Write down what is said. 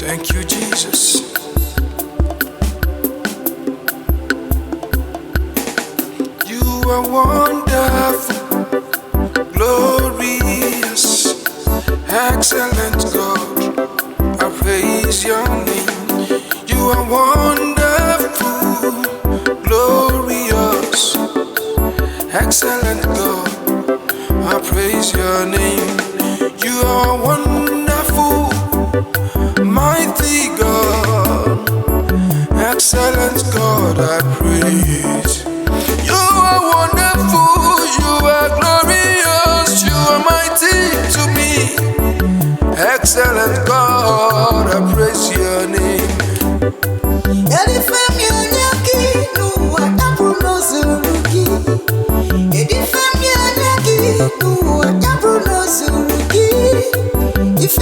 Thank you, Jesus. You are wonderful, glorious, excellent God. I praise your name. You are wonderful, glorious, excellent God. I praise your name. You are wonderful, mighty God, excellent God. I praise. You are wonderful, you are glorious, you are mighty to me, excellent God. I praise your name. If